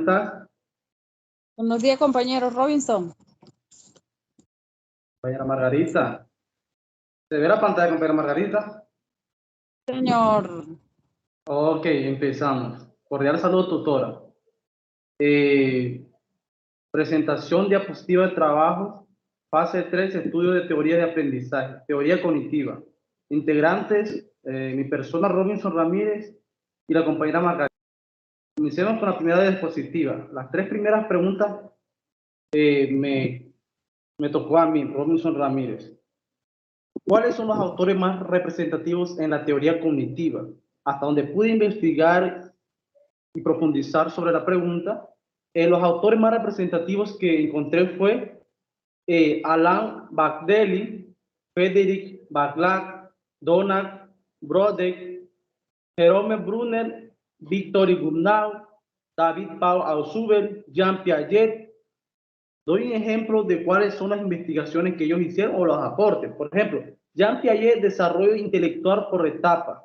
estás? Buenos días, compañero Robinson. Compañera Margarita. ¿Se ve la pantalla, compañera Margarita? Señor. Ok, empezamos. Cordial saludo, tutora. Presentación diapositiva de trabajo. Fase 3, estudio de teoría de aprendizaje, teoría cognitiva. Integrantes, mi persona Robinson Ramírez y la compañera Margarita. Iniciamos con la primera diapositiva. Las 3 primeras preguntas me tocó a mí, Robinson Ramírez. ¿Cuáles son los autores más representativos en la teoría cognitiva? Hasta donde pude investigar y profundizar sobre la pregunta, los autores más representativos que encontré fue Alan Bagdelli, Frederick Baglac, Donald Brodek, Jerome Brunner, Victor Gounod, David Paul Althusser, Jean Piaget. Doy un ejemplo de cuáles son las investigaciones que ellos hicieron o los aportes. Por ejemplo, Jean Piaget, desarrollo intelectual por etapa.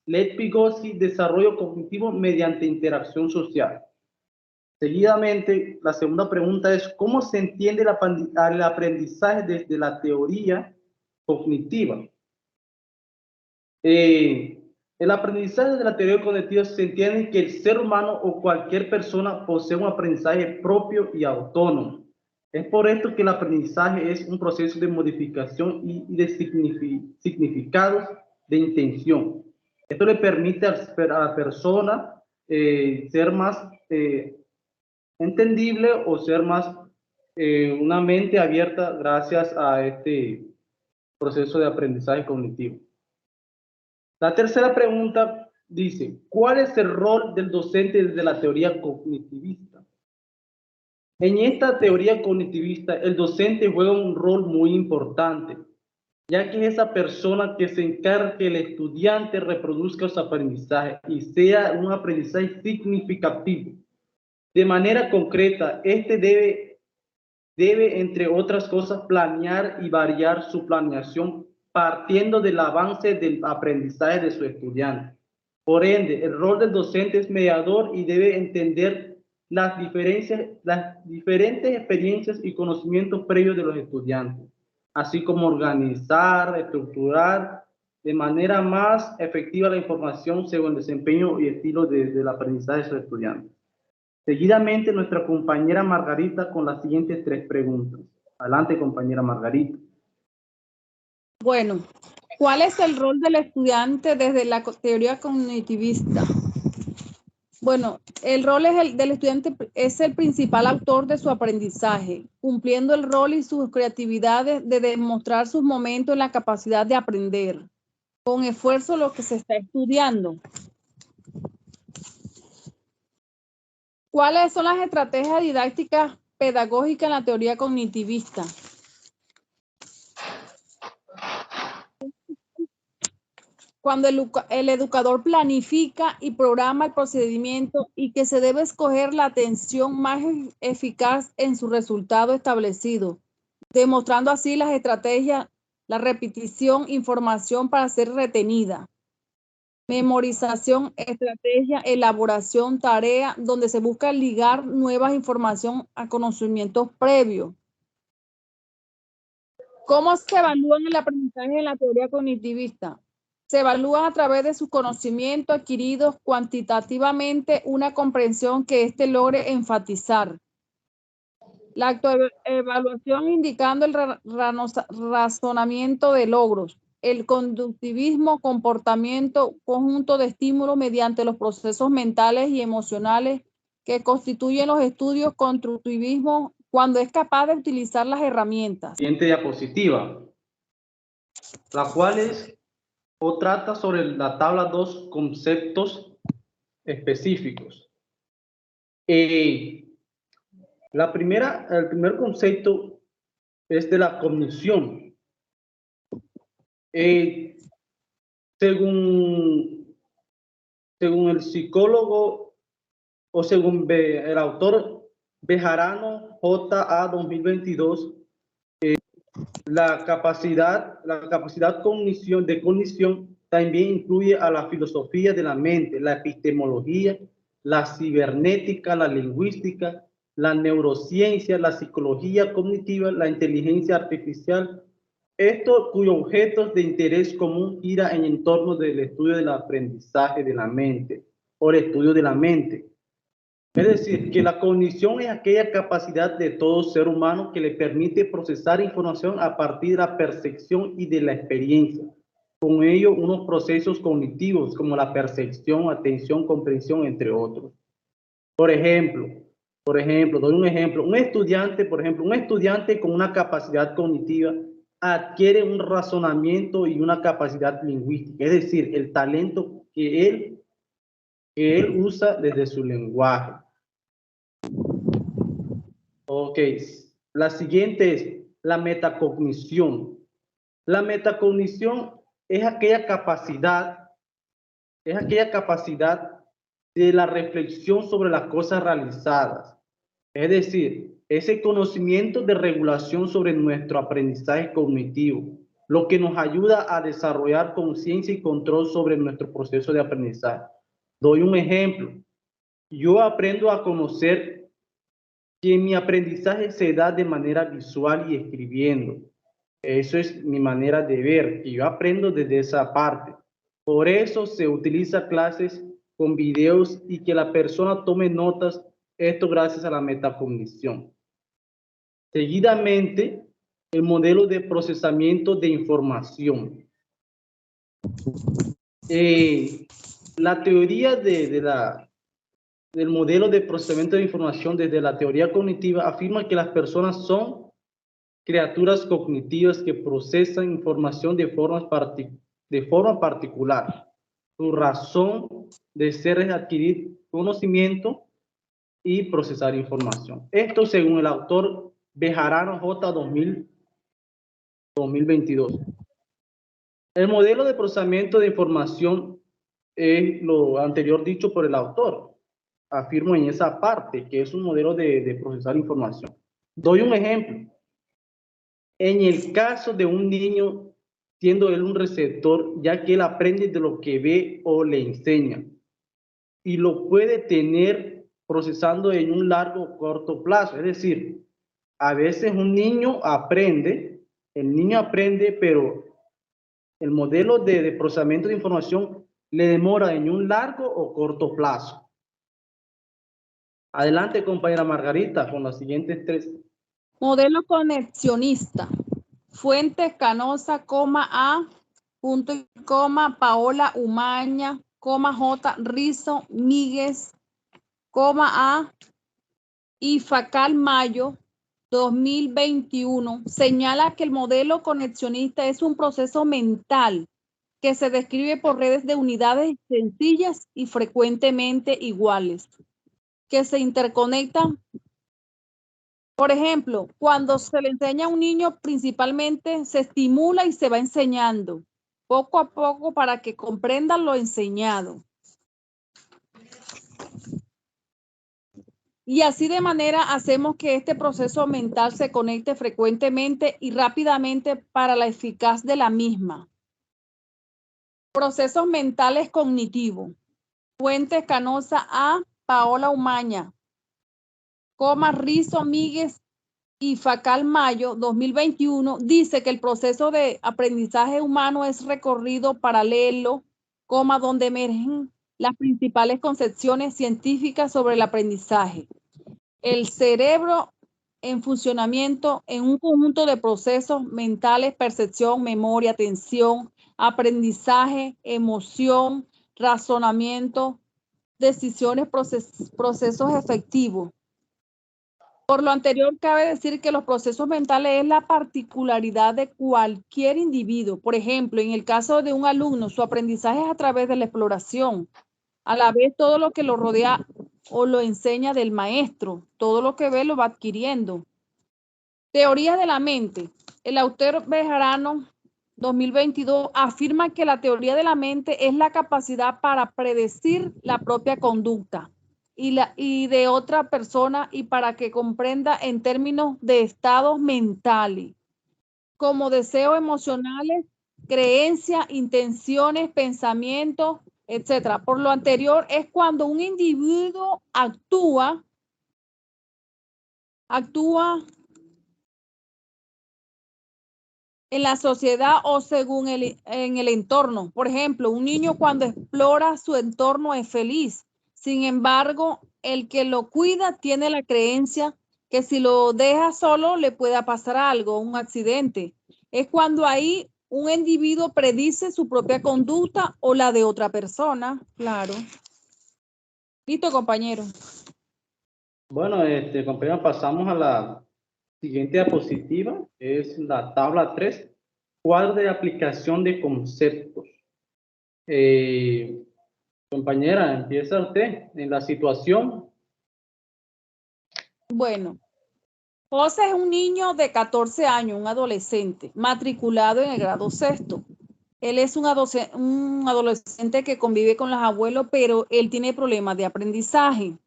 Lev Vygotsky, desarrollo cognitivo mediante interacción social. Seguidamente, la segunda pregunta es, ¿cómo se entiende el aprendizaje desde la teoría cognitiva? El aprendizaje de la teoría cognitiva se entiende que el ser humano o cualquier persona posee un aprendizaje propio y autónomo. Es por esto que el aprendizaje es un proceso de modificación y de significados de intención. Esto le permite a la persona ser más entendible o ser más una mente abierta gracias a este proceso de aprendizaje cognitivo. La tercera pregunta dice, ¿cuál es el rol del docente desde la teoría cognitivista? En esta teoría cognitivista, el docente juega un rol muy importante, ya que es esa persona que se encarga que el estudiante reproduzca su aprendizaje y sea un aprendizaje significativo. De manera concreta, este debe, entre otras cosas, planear y variar su planeación partiendo del avance del aprendizaje de su estudiante. Por ende, el rol del docente es mediador y debe entender las diferentes experiencias y conocimientos previos de los estudiantes, así como organizar, estructurar de manera más efectiva la información según el desempeño y estilo del aprendizaje de sus estudiantes. Seguidamente, nuestra compañera Margarita con las siguientes 3 preguntas. Adelante, compañera Margarita. Bueno, ¿cuál es el rol del estudiante desde la teoría cognitivista? Bueno, el rol del estudiante es el principal autor de su aprendizaje, cumpliendo el rol y sus creatividades de demostrar sus momentos en la capacidad de aprender, con esfuerzo lo que se está estudiando. ¿Cuáles son las estrategias didácticas pedagógicas en la teoría cognitivista? Cuando el educador planifica y programa el procedimiento y que se debe escoger la atención más eficaz en su resultado establecido, demostrando así las estrategias, la repetición, información para ser retenida, memorización, estrategia, elaboración, tarea, donde se busca ligar nuevas información a conocimientos previos. ¿Cómo se evalúan el aprendizaje en la teoría cognitivista? Se evalúan a través de sus conocimientos adquiridos cuantitativamente una comprensión que éste logre enfatizar. La autoevaluación indicando el razonamiento de logros. El conductivismo, comportamiento, conjunto de estímulos mediante los procesos mentales y emocionales que constituyen los estudios constructivismo cuando es capaz de utilizar las herramientas. Siguiente diapositiva, la cual trata sobre la tabla 2 conceptos específicos. El primer concepto es de la cognición. Según el psicólogo o según el autor Bejarano J.A. 2022, la capacidad de cognición también incluye a la filosofía de la mente, la epistemología, la cibernética, la lingüística, la neurociencia, la psicología cognitiva, la inteligencia artificial, esto cuyos objetos de interés común gira en torno del estudio del aprendizaje de la mente o el estudio de la mente. Es decir, que la cognición es aquella capacidad de todo ser humano que le permite procesar información a partir de la percepción y de la experiencia. Con ello, unos procesos cognitivos como la percepción, atención, comprensión, entre otros. Por ejemplo, doy un ejemplo. Un estudiante con una capacidad cognitiva adquiere un razonamiento y una capacidad lingüística, es decir, el talento que él usa desde su lenguaje. Ok, la siguiente es la metacognición. La metacognición es aquella capacidad de la reflexión sobre las cosas realizadas. Es decir, ese conocimiento de regulación sobre nuestro aprendizaje cognitivo, lo que nos ayuda a desarrollar conciencia y control sobre nuestro proceso de aprendizaje. Doy un ejemplo. Yo aprendo a conocer que mi aprendizaje se da de manera visual y escribiendo. Eso es mi manera de ver, y yo aprendo desde esa parte. Por eso se utiliza clases con videos y que la persona tome notas, esto gracias a la metacognición. Seguidamente, el modelo de procesamiento de información. La teoría del modelo de procesamiento de información desde la teoría cognitiva afirma que las personas son criaturas cognitivas que procesan información de forma particular. Su razón de ser es adquirir conocimiento y procesar información. Esto según el autor Bejarano J. 2022. El modelo de procesamiento de información es lo anterior dicho por el autor. Afirmo en esa parte que es un modelo de procesar información. Doy un ejemplo. En el caso de un niño, siendo él un receptor, ya que él aprende de lo que ve o le enseña, y lo puede tener procesando en un largo o corto plazo. Es decir, a veces un niño aprende, pero el modelo de procesamiento de información le demora en un largo o corto plazo. Adelante, compañera Margarita, con las siguientes tres. Modelo conexionista. Fuentes Canosa, A, punto y coma, Paola Umaña, J, Rizo, Míguez, A, y Facal Mayo, 2021, señala que el modelo conexionista es un proceso mental que se describe por redes de unidades sencillas y frecuentemente iguales, que se interconectan. Por ejemplo, cuando se le enseña a un niño, principalmente se estimula y se va enseñando poco a poco para que comprenda lo enseñado. Y así de manera hacemos que este proceso mental se conecte frecuentemente y rápidamente para la eficaz de la misma. Procesos mentales cognitivos. Fuentes Canosa A, Paola Umaña, Rizo, Míguez y Facal Mayo, 2021, dice que el proceso de aprendizaje humano es recorrido paralelo, donde emergen las principales concepciones científicas sobre el aprendizaje. El cerebro en funcionamiento en un conjunto de procesos mentales, percepción, memoria, atención, aprendizaje, emoción, razonamiento, decisiones, procesos efectivos. Por lo anterior, cabe decir que los procesos mentales es la particularidad de cualquier individuo. Por ejemplo, en el caso de un alumno, su aprendizaje es a través de la exploración. A la vez, todo lo que lo rodea o lo enseña del maestro, todo lo que ve lo va adquiriendo. Teoría de la mente. El autor Bejarano, 2022, afirma que la teoría de la mente es la capacidad para predecir la propia conducta y de otra persona y para que comprenda en términos de estados mentales, como deseos emocionales, creencias, intenciones, pensamientos, etcétera. Por lo anterior es cuando un individuo actúa en la sociedad o según en el entorno. Por ejemplo, un niño cuando explora su entorno es feliz. Sin embargo, el que lo cuida tiene la creencia que si lo deja solo le pueda pasar algo, un accidente. Es cuando ahí un individuo predice su propia conducta o la de otra persona. Claro. Listo, compañero. Bueno, compañero, pasamos a la siguiente diapositiva, que es la tabla 3, cuadro de aplicación de conceptos. Compañera, empieza usted en la situación. Bueno, José es un niño de 14 años, un adolescente, matriculado en el grado sexto. Él es un adolescente que convive con los abuelos, pero él tiene problemas de aprendizaje.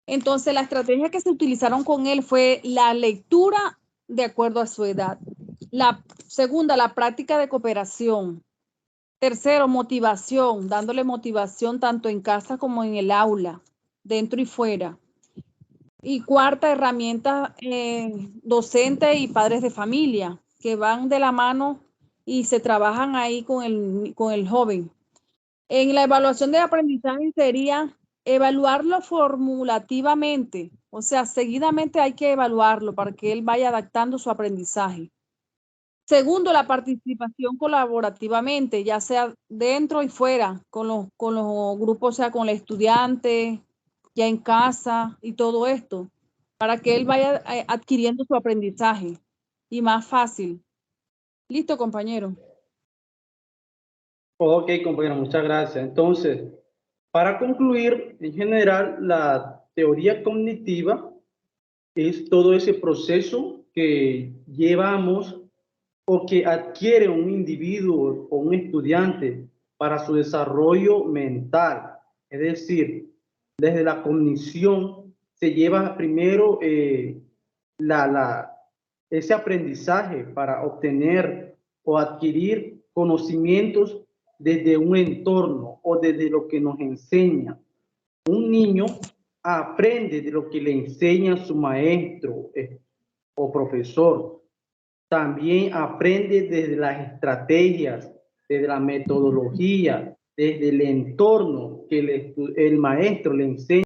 Entonces, la estrategia que se utilizaron con él fue la lectura de acuerdo a su edad. La segunda, la práctica de cooperación. Tercero, motivación, dándole motivación tanto en casa como en el aula, dentro y fuera. Y cuarta, herramientas docentes y padres de familia que van de la mano y se trabajan ahí con el joven. En la evaluación de aprendizaje sería evaluarlo formulativamente, o sea, seguidamente hay que evaluarlo para que él vaya adaptando su aprendizaje. Segundo, la participación colaborativamente, ya sea dentro y fuera, con los grupos, o sea, con el estudiante, ya en casa y todo esto, para que él vaya adquiriendo su aprendizaje y más fácil. Listo, compañero. Ok, compañero, muchas gracias. Entonces, para concluir, en general, la teoría cognitiva es todo ese proceso que llevamos o que adquiere un individuo o un estudiante para su desarrollo mental. Es decir, desde la cognición se lleva primero ese aprendizaje para obtener o adquirir conocimientos desde un entorno o desde lo que nos enseña. Un niño aprende de lo que le enseña su maestro o profesor. También aprende desde las estrategias, desde la metodología, desde el entorno que el maestro le enseña.